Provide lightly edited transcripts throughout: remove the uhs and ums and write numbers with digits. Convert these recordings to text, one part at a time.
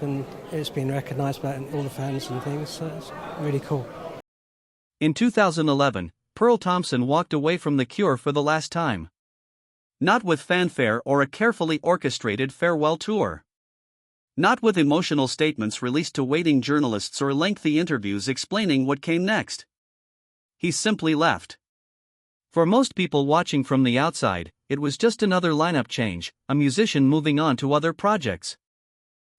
and it's been recognised by all the fans and things, so it's really cool. In 2011, Pearl Thompson walked away from The Cure for the last time. Not with fanfare or a carefully orchestrated farewell tour. Not with emotional statements released to waiting journalists or lengthy interviews explaining what came next. He simply left. For most people watching from the outside, it was just another lineup change, a musician moving on to other projects.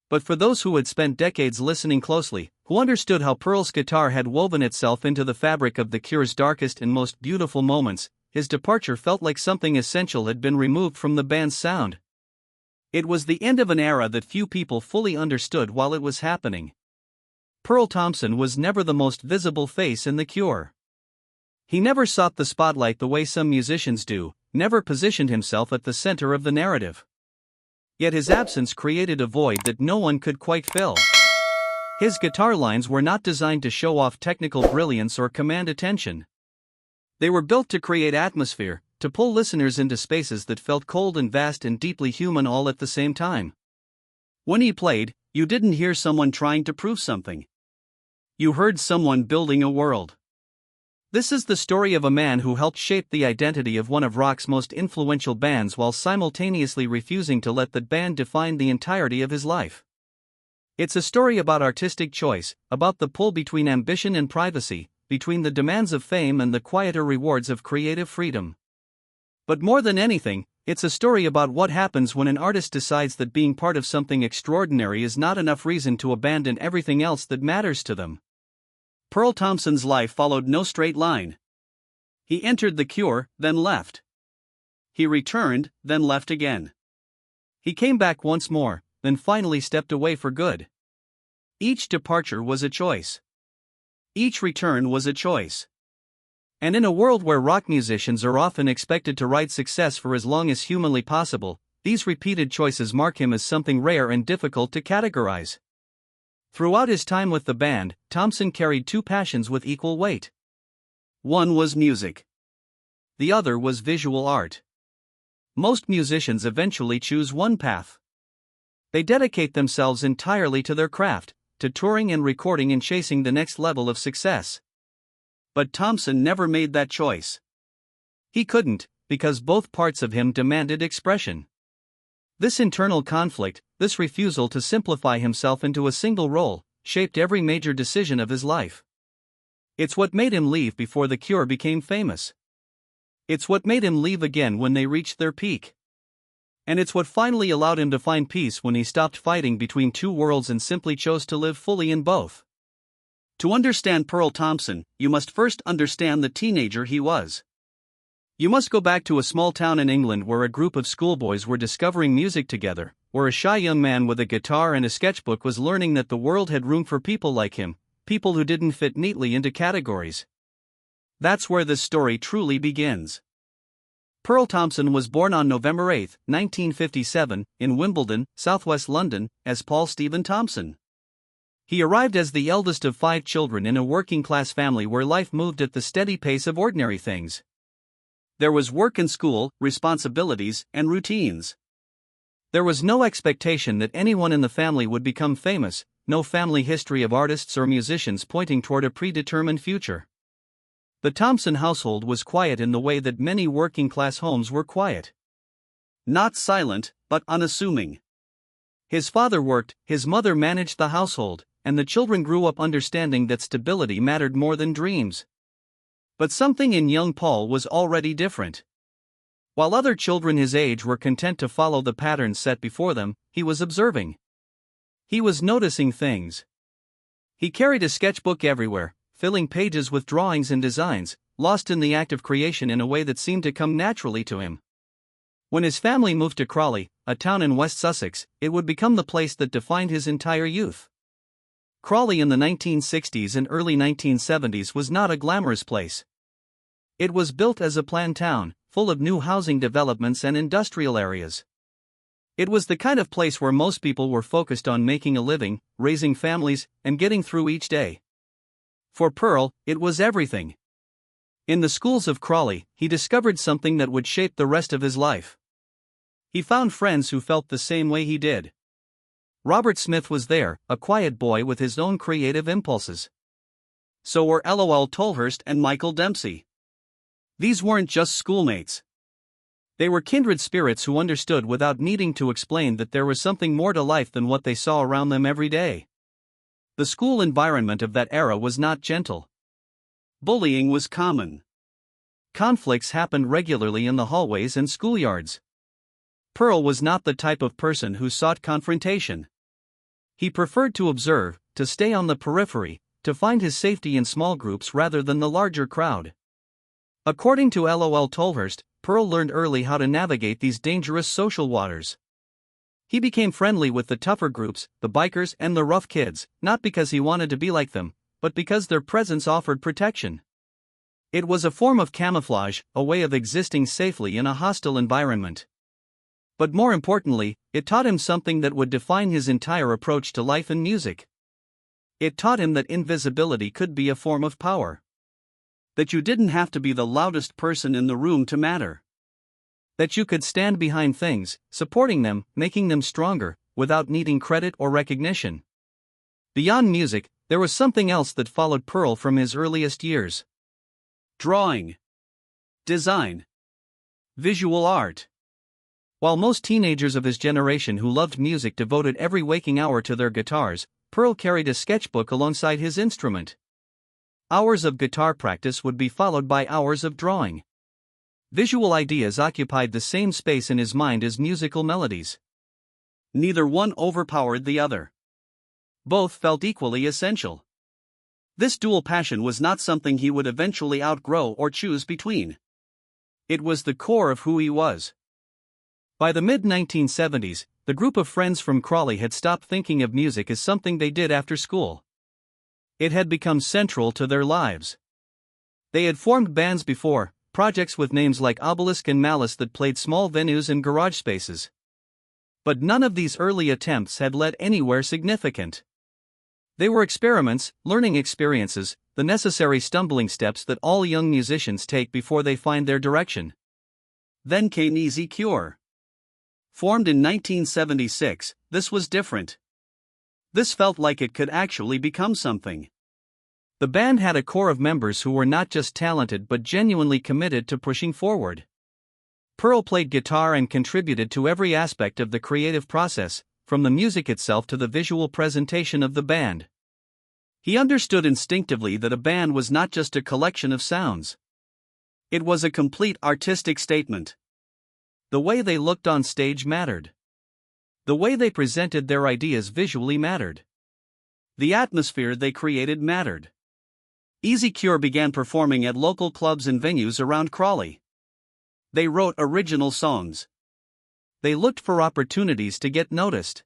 But for those who had spent decades listening closely, who understood how Pearl's guitar had woven itself into the fabric of The Cure's darkest and most beautiful moments, his departure felt like something essential had been removed from the band's sound. It was the end of an era that few people fully understood while it was happening. Pearl Thompson was never the most visible face in The Cure. He never sought the spotlight the way some musicians do, never positioned himself at the center of the narrative. Yet his absence created a void that no one could quite fill. His guitar lines were not designed to show off technical brilliance or command attention. They were built to create atmosphere, to pull listeners into spaces that felt cold and vast and deeply human all at the same time. When he played, you didn't hear someone trying to prove something. You heard someone building a world. This is the story of a man who helped shape the identity of one of rock's most influential bands while simultaneously refusing to let that band define the entirety of his life. It's a story about artistic choice, about the pull between ambition and privacy, between the demands of fame and the quieter rewards of creative freedom. But more than anything, it's a story about what happens when an artist decides that being part of something extraordinary is not enough reason to abandon everything else that matters to them. Pearl Thompson's life followed no straight line. He entered The Cure, then left. He returned, then left again. He came back once more, then finally stepped away for good. Each departure was a choice. Each return was a choice. And in a world where rock musicians are often expected to ride success for as long as humanly possible, these repeated choices mark him as something rare and difficult to categorize. Throughout his time with the band, Thompson carried two passions with equal weight. One was music. The other was visual art. Most musicians eventually choose one path. They dedicate themselves entirely to their craft, to touring and recording and chasing the next level of success. But Thompson never made that choice. He couldn't, because both parts of him demanded expression. This internal conflict, this refusal to simplify himself into a single role, shaped every major decision of his life. It's what made him leave before The Cure became famous. It's what made him leave again when they reached their peak. And it's what finally allowed him to find peace when he stopped fighting between two worlds and simply chose to live fully in both. To understand Pearl Thompson, you must first understand the teenager he was. You must go back to a small town in England where a group of schoolboys were discovering music together, where a shy young man with a guitar and a sketchbook was learning that the world had room for people like him, people who didn't fit neatly into categories. That's where this story truly begins. Pearl Thompson was born on November 8, 1957, in Wimbledon, southwest London, as Paul Stephen Thompson. He arrived as the eldest of 5 children in a working-class family where life moved at the steady pace of ordinary things. There was work and school, responsibilities, and routines. There was no expectation that anyone in the family would become famous, no family history of artists or musicians pointing toward a predetermined future. The Thompson household was quiet in the way that many working-class homes were quiet. Not silent, but unassuming. His father worked, his mother managed the household, and the children grew up understanding that stability mattered more than dreams. But something in young Paul was already different. While other children his age were content to follow the patterns set before them, he was observing. He was noticing things. He carried a sketchbook everywhere, filling pages with drawings and designs, lost in the act of creation in a way that seemed to come naturally to him. When his family moved to Crawley, a town in West Sussex, it would become the place that defined his entire youth. Crawley in the 1960s and early 1970s was not a glamorous place. It was built as a planned town, full of new housing developments and industrial areas. It was the kind of place where most people were focused on making a living, raising families, and getting through each day. For Pearl, it was everything. In the schools of Crawley, he discovered something that would shape the rest of his life. He found friends who felt the same way he did. Robert Smith was there, a quiet boy with his own creative impulses. So were LOL Tolhurst and Michael Dempsey. These weren't just schoolmates. They were kindred spirits who understood without needing to explain that there was something more to life than what they saw around them every day. The school environment of that era was not gentle. Bullying was common. Conflicts happened regularly in the hallways and schoolyards. Pearl was not the type of person who sought confrontation. He preferred to observe, to stay on the periphery, to find his safety in small groups rather than the larger crowd. According to LOL Tolhurst, Pearl learned early how to navigate these dangerous social waters. He became friendly with the tougher groups, the bikers and the rough kids, not because he wanted to be like them, but because their presence offered protection. It was a form of camouflage, a way of existing safely in a hostile environment. But more importantly, it taught him something that would define his entire approach to life and music. It taught him that invisibility could be a form of power. That you didn't have to be the loudest person in the room to matter. That you could stand behind things, supporting them, making them stronger, without needing credit or recognition. Beyond music, there was something else that followed Pearl from his earliest years. Drawing. Design. Visual art. While most teenagers of his generation who loved music devoted every waking hour to their guitars, Pearl carried a sketchbook alongside his instrument. Hours of guitar practice would be followed by hours of drawing. Visual ideas occupied the same space in his mind as musical melodies. Neither one overpowered the other. Both felt equally essential. This dual passion was not something he would eventually outgrow or choose between. It was the core of who he was. By the mid-1970s, the group of friends from Crawley had stopped thinking of music as something they did after school. It had become central to their lives. They had formed bands before, projects with names like Obelisk and Malice that played small venues and garage spaces. But none of these early attempts had led anywhere significant. They were experiments, learning experiences, the necessary stumbling steps that all young musicians take before they find their direction. Then came Easy Cure. Formed in 1976, this was different. This felt like it could actually become something. The band had a core of members who were not just talented but genuinely committed to pushing forward. Pearl played guitar and contributed to every aspect of the creative process, from the music itself to the visual presentation of the band. He understood instinctively that a band was not just a collection of sounds. It was a complete artistic statement. The way they looked on stage mattered. The way they presented their ideas visually mattered. The atmosphere they created mattered. Easy Cure began performing at local clubs and venues around Crawley. They wrote original songs. They looked for opportunities to get noticed.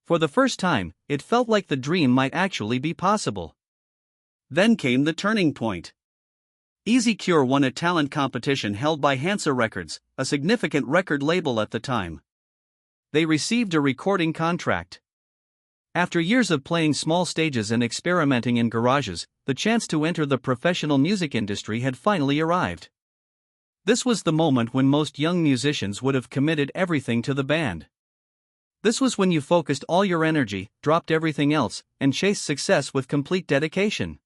For the first time, it felt like the dream might actually be possible. Then came the turning point. Easy Cure won a talent competition held by Hansa Records, a significant record label at the time. They received a recording contract. After years of playing small stages and experimenting in garages, the chance to enter the professional music industry had finally arrived. This was the moment when most young musicians would have committed everything to the band. This was when you focused all your energy, dropped everything else, and chased success with complete dedication.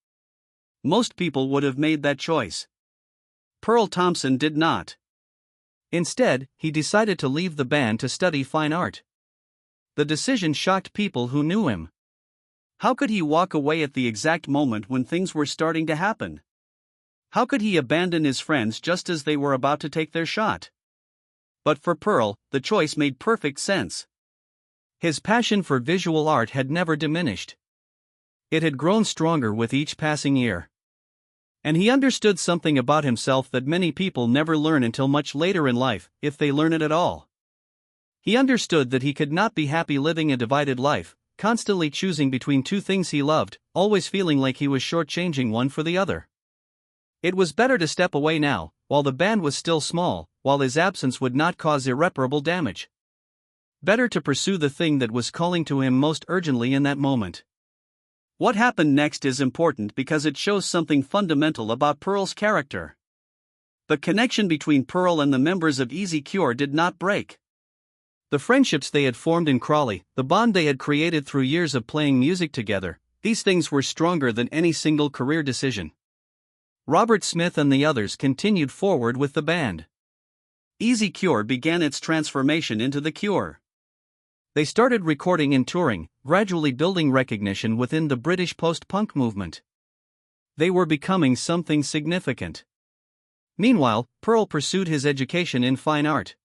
Most people would have made that choice. Pearl Thompson did not. Instead, he decided to leave the band to study fine art. The decision shocked people who knew him. How could he walk away at the exact moment when things were starting to happen? How could he abandon his friends just as they were about to take their shot? But for Pearl, the choice made perfect sense. His passion for visual art had never diminished. It had grown stronger with each passing year. And he understood something about himself that many people never learn until much later in life, if they learn it at all. He understood that he could not be happy living a divided life, constantly choosing between two things he loved, always feeling like he was shortchanging one for the other. It was better to step away now, while the band was still small, while his absence would not cause irreparable damage. Better to pursue the thing that was calling to him most urgently in that moment. What happened next is important because it shows something fundamental about Pearl's character. The connection between Pearl and the members of Easy Cure did not break. The friendships they had formed in Crawley, the bond they had created through years of playing music together, these things were stronger than any single career decision. Robert Smith and the others continued forward with the band. Easy Cure began its transformation into The Cure. They started recording and touring, gradually building recognition within the British post-punk movement. They were becoming something significant. Meanwhile, Pearl pursued his education in fine art.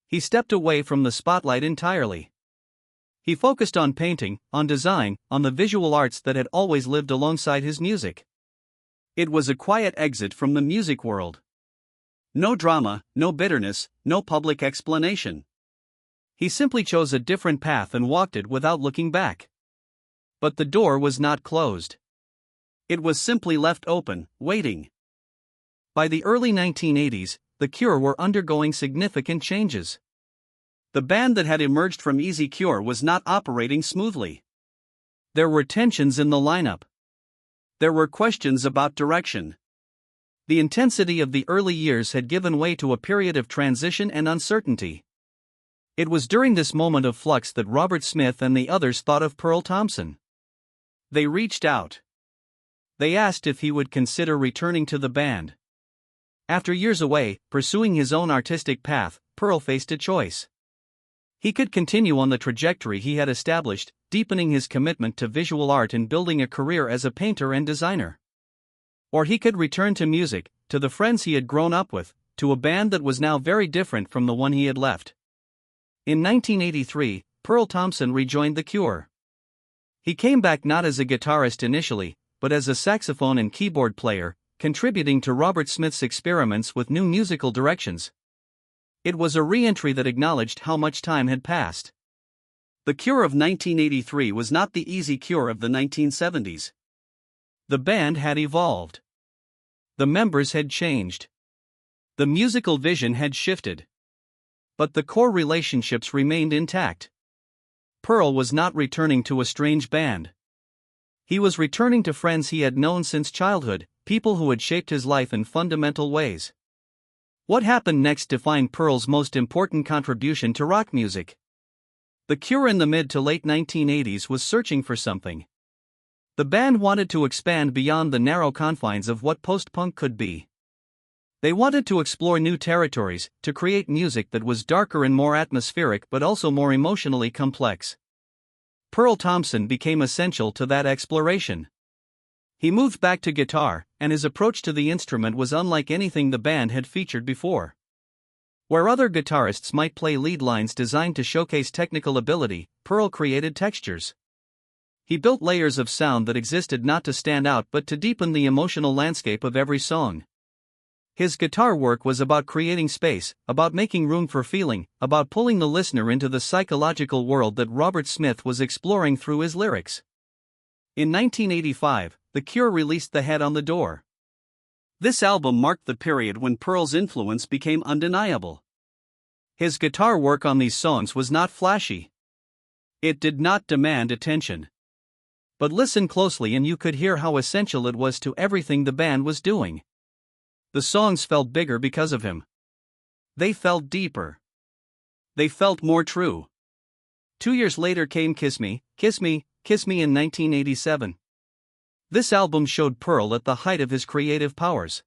He stepped away from the spotlight entirely. He focused on painting, on design, on the visual arts that had always lived alongside his music. It was a quiet exit from the music world. No drama, no bitterness, no public explanation. He simply chose a different path and walked it without looking back. But the door was not closed. It was simply left open, waiting. By the early 1980s, The Cure were undergoing significant changes. The band that had emerged from Easy Cure was not operating smoothly. There were tensions in the lineup. There were questions about direction. The intensity of the early years had given way to a period of transition and uncertainty. It was during this moment of flux that Robert Smith and the others thought of Pearl Thompson. They reached out. They asked if he would consider returning to the band. After years away, pursuing his own artistic path, Pearl faced a choice. He could continue on the trajectory he had established, deepening his commitment to visual art and building a career as a painter and designer. Or he could return to music, to the friends he had grown up with, to a band that was now very different from the one he had left. In 1983, Pearl Thompson rejoined The Cure. He came back not as a guitarist initially, but as a saxophone and keyboard player, contributing to Robert Smith's experiments with new musical directions. It was a re-entry that acknowledged how much time had passed. The Cure of 1983 was not the Easy Cure of the 1970s. The band had evolved. The members had changed. The musical vision had shifted. But the core relationships remained intact. Pearl was not returning to a strange band. He was returning to friends he had known since childhood, people who had shaped his life in fundamental ways. What happened next defined Pearl's most important contribution to rock music. The Cure in the mid to late 1980s was searching for something. The band wanted to expand beyond the narrow confines of what post-punk could be. They wanted to explore new territories, to create music that was darker and more atmospheric but also more emotionally complex. Pearl Thompson became essential to that exploration. He moved back to guitar, and his approach to the instrument was unlike anything the band had featured before. Where other guitarists might play lead lines designed to showcase technical ability, Pearl created textures. He built layers of sound that existed not to stand out but to deepen the emotional landscape of every song. His guitar work was about creating space, about making room for feeling, about pulling the listener into the psychological world that Robert Smith was exploring through his lyrics. In 1985, The Cure released The Head on the Door. This album marked the period when Pearl's influence became undeniable. His guitar work on these songs was not flashy. It did not demand attention. But listen closely and you could hear how essential it was to everything the band was doing. The songs felt bigger because of him. They felt deeper. They felt more true. 2 years later came Kiss Me, Kiss Me, Kiss Me in 1987. This album showed Pearl at the height of his creative powers.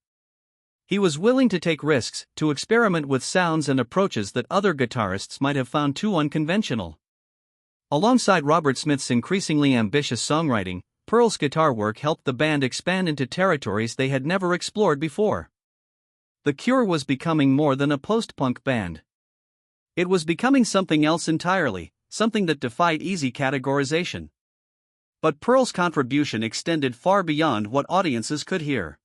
He was willing to take risks, to experiment with sounds and approaches that other guitarists might have found too unconventional. Alongside Robert Smith's increasingly ambitious songwriting, Pearl's guitar work helped the band expand into territories they had never explored before. The Cure was becoming more than a post-punk band. It was becoming something else entirely, something that defied easy categorization. But Pearl's contribution extended far beyond what audiences could hear.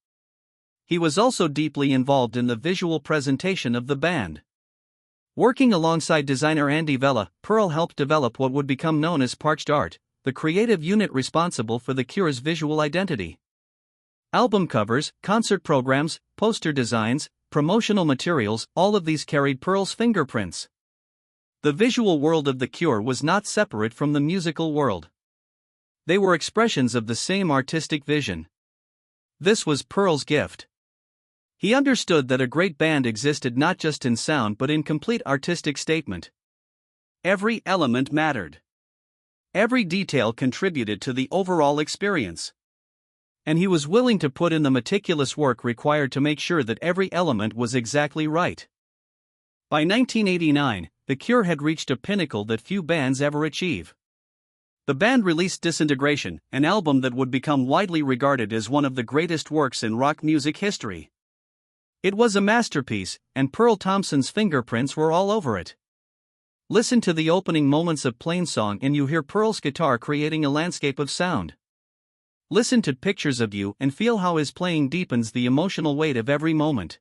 He was also deeply involved in the visual presentation of the band. Working alongside designer Andy Vella, Pearl helped develop what would become known as Parched Art, the creative unit responsible for The Cure's visual identity. Album covers, concert programs, poster designs, promotional materials, all of these carried Pearl's fingerprints. The visual world of The Cure was not separate from the musical world. They were expressions of the same artistic vision. This was Pearl's gift. He understood that a great band existed not just in sound but in complete artistic statement. Every element mattered. Every detail contributed to the overall experience. And he was willing to put in the meticulous work required to make sure that every element was exactly right. By 1989, The Cure had reached a pinnacle that few bands ever achieve. The band released Disintegration, an album that would become widely regarded as one of the greatest works in rock music history. It was a masterpiece, and Pearl Thompson's fingerprints were all over it. Listen to the opening moments of Plainsong and you hear Pearl's guitar creating a landscape of sound. Listen to Pictures of You and feel how his playing deepens the emotional weight of every moment.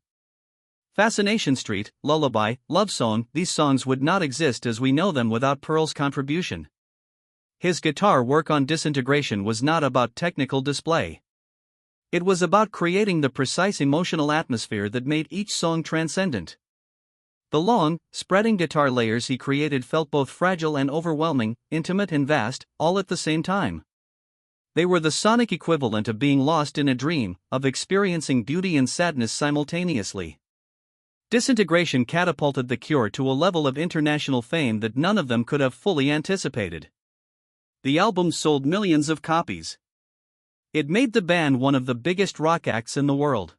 Fascination Street, Lullaby, Love Song, these songs would not exist as we know them without Pearl's contribution. His guitar work on Disintegration was not about technical display. It was about creating the precise emotional atmosphere that made each song transcendent. The long, spreading guitar layers he created felt both fragile and overwhelming, intimate and vast, all at the same time. They were the sonic equivalent of being lost in a dream, of experiencing beauty and sadness simultaneously. Disintegration catapulted The Cure to a level of international fame that none of them could have fully anticipated. The album sold millions of copies. It made the band one of the biggest rock acts in the world.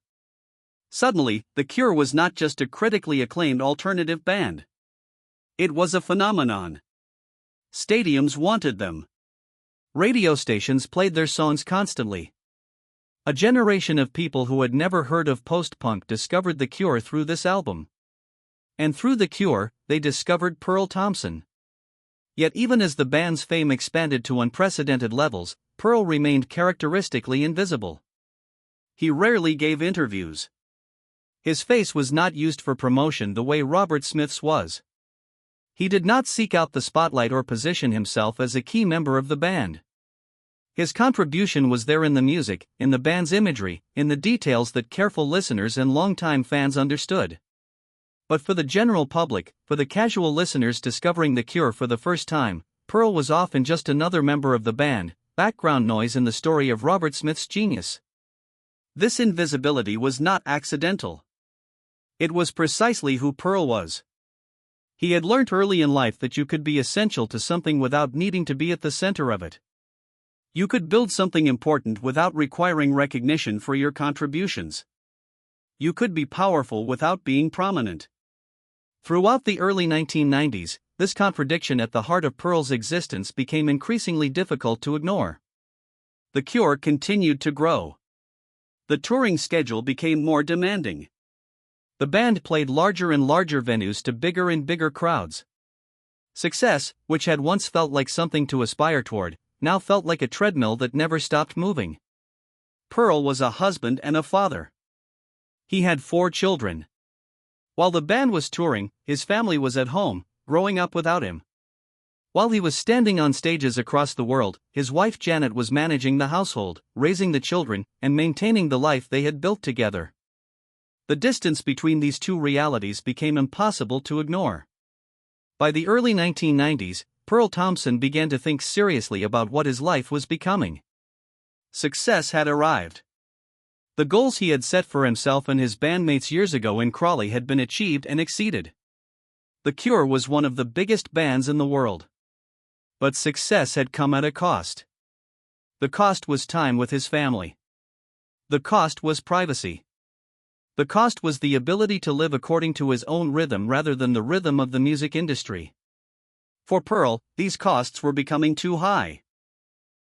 Suddenly, The Cure was not just a critically acclaimed alternative band. It was a phenomenon. Stadiums wanted them. Radio stations played their songs constantly. A generation of people who had never heard of post-punk discovered The Cure through this album. And through The Cure, they discovered Pearl Thompson. Yet even as the band's fame expanded to unprecedented levels, Pearl remained characteristically invisible. He rarely gave interviews. His face was not used for promotion the way Robert Smith's was. He did not seek out the spotlight or position himself as a key member of the band. His contribution was there in the music, in the band's imagery, in the details that careful listeners and longtime fans understood. But for the general public, for the casual listeners discovering The Cure for the first time, Pearl was often just another member of the band, background noise in the story of Robert Smith's genius. This invisibility was not accidental. It was precisely who Pearl was. He had learnt early in life that you could be essential to something without needing to be at the center of it. You could build something important without requiring recognition for your contributions. You could be powerful without being prominent. Throughout the early 1990s, this contradiction at the heart of Pearl's existence became increasingly difficult to ignore. The Cure continued to grow. The touring schedule became more demanding. The band played larger and larger venues to bigger and bigger crowds. Success, which had once felt like something to aspire toward, now felt like a treadmill that never stopped moving. Pearl was a husband and a father. He had 4 children. While the band was touring, his family was at home, growing up without him. While he was standing on stages across the world, his wife Janet was managing the household, raising the children, and maintaining the life they had built together. The distance between these two realities became impossible to ignore. By the early 1990s, Pearl Thompson began to think seriously about what his life was becoming. Success had arrived. The goals he had set for himself and his bandmates years ago in Crawley had been achieved and exceeded. The Cure was one of the biggest bands in the world. But success had come at a cost. The cost was time with his family. The cost was privacy. The cost was the ability to live according to his own rhythm rather than the rhythm of the music industry. For Pearl, these costs were becoming too high.